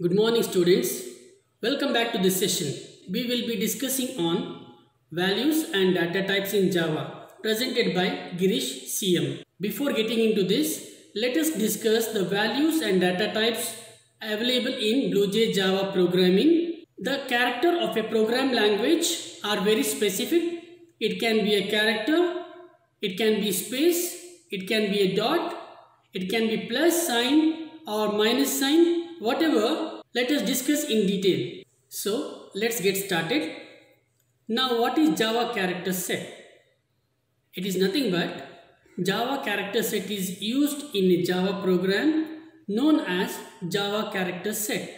Good morning students. Welcome back to this session. We will be discussing on values and data types in Java presented by Girish CM. Before getting into this, let us discuss the values and data types available in BlueJ Java programming. The character of a program language are very specific. It can be a character, it can be space, it can be a dot, it can be plus sign or minus sign, whatever. Let us discuss in detail. So let's get started. Now what is Java character set? It is nothing but Java character set is used in a Java program known as Java character set.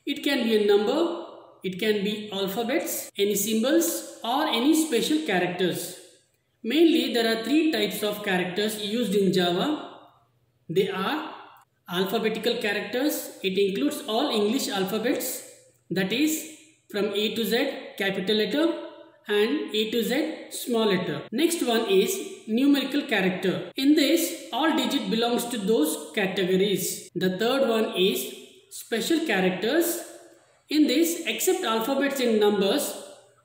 It can be a number, it can be alphabets, any symbols or any special characters. Mainly there are three types of characters used in Java. They are alphabetical characters. It includes all English alphabets, that is from A to Z capital letter and A to Z small letter. Next one is numerical character. In this, all digit belongs to those categories. The third one is special characters. In this, except alphabets and numbers,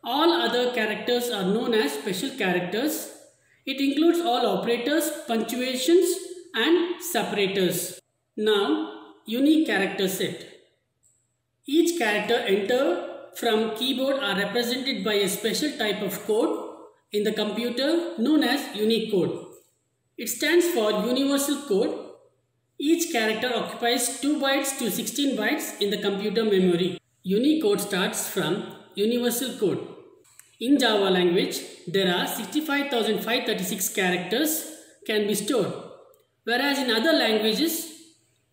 all other characters are known as special characters. It includes all operators, punctuations and separators. Now, unique character set. Each character entered from keyboard are represented by a special type of code in the computer known as Unicode. It stands for Universal Code. Each character occupies 2 bytes to 16 bytes in the computer memory. Unicode starts from Universal Code. In Java language, there are 65,536 characters can be stored, whereas in other languages,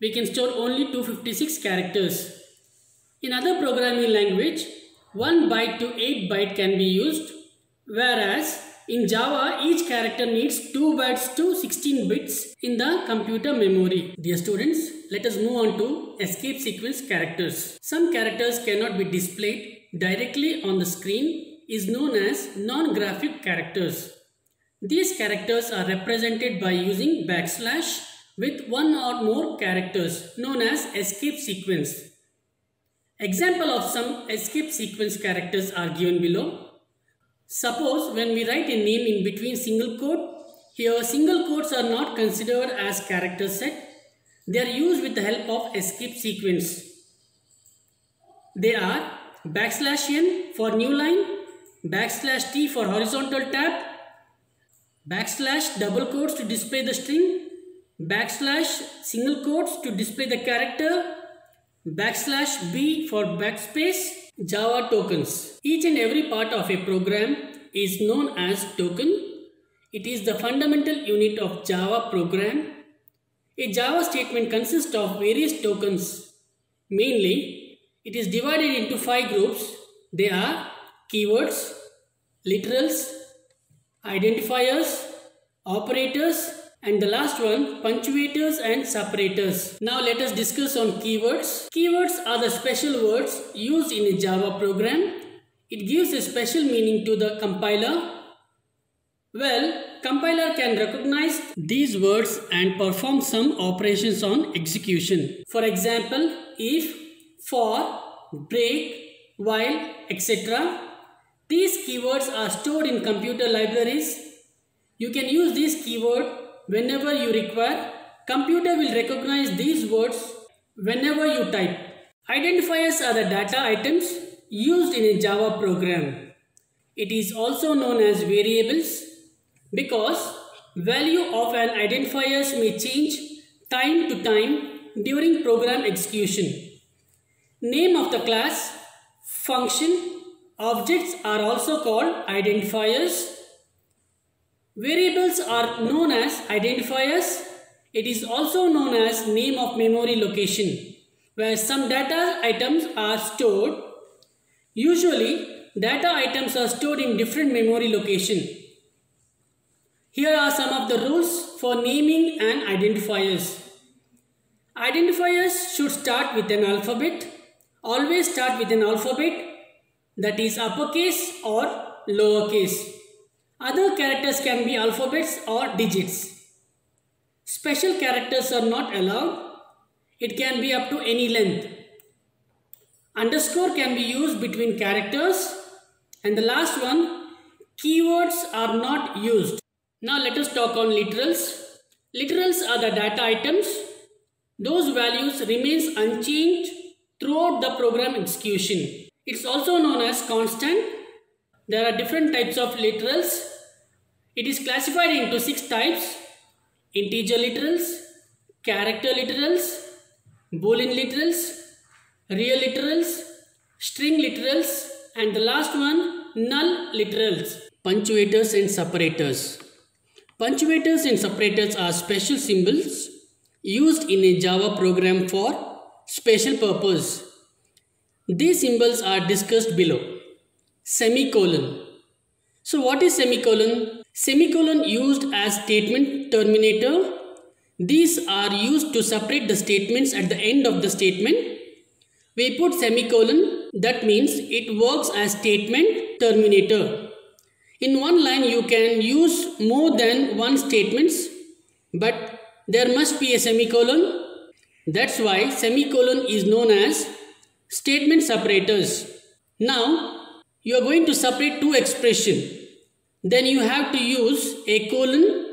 we can store only 256 characters. In other programming language, 1 byte to 8 byte can be used, whereas in Java, each character needs 2 bytes to 16 bits in the computer memory. Dear students, let us move on to escape sequence characters. Some characters cannot be displayed directly on the screen is known as non-graphic characters. These characters are represented by using backslash with one or more characters known as escape sequence. Example of some escape sequence characters are given below. Suppose when we write a name in between single quote, here single quotes are not considered as character set. They are used with the help of escape sequence. They are backslash n for new line, backslash t for horizontal tab, backslash double quotes to display the string, backslash single quotes to display the character, backslash b for backspace. Java tokens. Each and every part of a program is known as token. It is the fundamental unit of Java program. A Java statement consists of various tokens. Mainly, it is divided into 5 groups. They are keywords, literals, identifiers, operators, and the last one, punctuators and separators. Now let us discuss on keywords. Keywords are the special words used in a Java program. It gives a special meaning to the compiler. Well, compiler can recognize these words and perform some operations on execution. For example, if, for, break, while, etc. These keywords are stored in computer libraries. You can use this keyword whenever you require. Computer will recognize these words whenever you type. Identifiers are the data items used in a Java program. It is also known as variables because value of an identifiers may change time to time during program execution. Name of the class, function, objects are also called identifiers. Variables are known as identifiers. It is also known as name of memory location, where some data items are stored. Usually, data items are stored in different memory location. Here are some of the rules for naming and identifiers. Identifiers should start with an alphabet. Always start with an alphabet, that is uppercase or lowercase. Other characters can be alphabets or digits. Special characters are not allowed. It can be up to any length. Underscore can be used between characters. And the last one, keywords are not used. Now let us talk on literals. Literals are the data items. Those values remains unchanged throughout the program execution. It's also known as constant. There are different types of literals. It is classified into 6 types: integer literals, character literals, Boolean literals, real literals, string literals, and the last one, null literals. Punctuators and separators. Punctuators and separators are special symbols used in a Java program for special purpose. These symbols are discussed below. Semicolon. So what is semicolon? Semicolon used as statement terminator. These are used to separate the statements at the end of the statement. We put semicolon, that means it works as statement terminator. In one line you can use more than one statements, but there must be a semicolon. That's why semicolon is known as statement separators. Now you are going to separate two expressions. Then you have to use a colon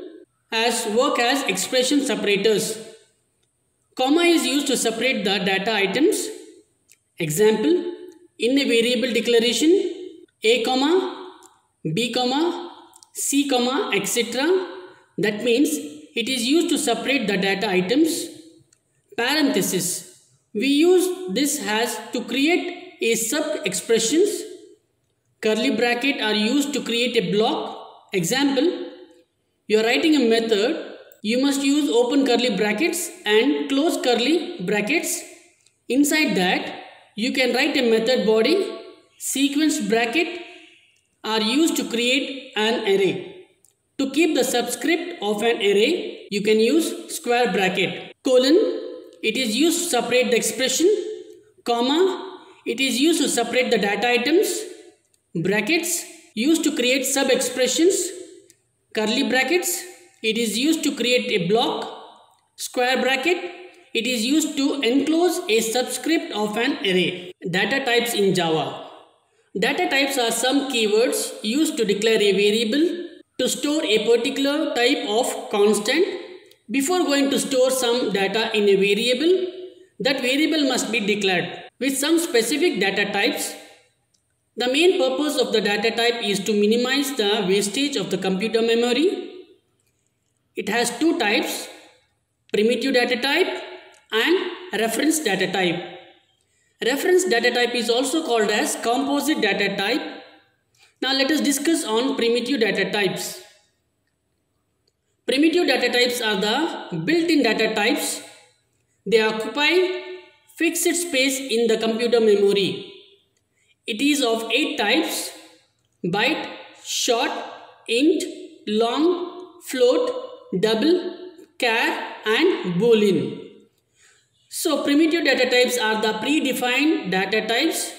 as work as expression separators. Comma is used to separate the data items. Example, in a variable declaration, a comma, b comma, c comma, etc. That means it is used to separate the data items. Parenthesis. We use this as to create a sub expressions. Curly bracket are used to create a block. Example, you are writing a method, you must use open curly brackets and close curly brackets. Inside that, you can write a method body. Sequence bracket are used to create an array. To keep the subscript of an array, you can use square bracket. Colon, it is used to separate the expression. Comma, it is used to separate the data items. Brackets, used to create sub expressions. Curly brackets, it is used to create a block. Square bracket, it is used to enclose a subscript of an array. Data types in Java. Data types are some keywords used to declare a variable to store a particular type of constant. Before going to store some data in a variable, that variable must be declared with some specific data types. The main purpose of the data type is to minimize the wastage of the computer memory. It has two types, primitive data type and reference data type. Reference data type is also called as composite data type. Now let us discuss on primitive data types. Primitive data types are the built-in data types. They occupy fixed space in the computer memory. It is of 8 types: byte, short, int, long, float, double, char and boolean. So primitive data types are the predefined data types.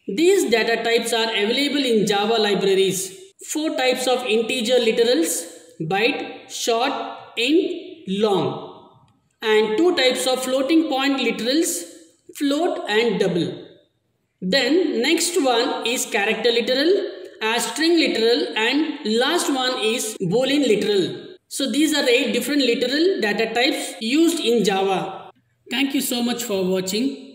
These data types are available in Java libraries. 4 types of integer literals: byte, short, int, long, and 2 types of floating point literals: float and double. Then next one is character literal, as string literal, and last one is Boolean literal. So these are the 8 different literal data types used in Java. Thank you so much for watching.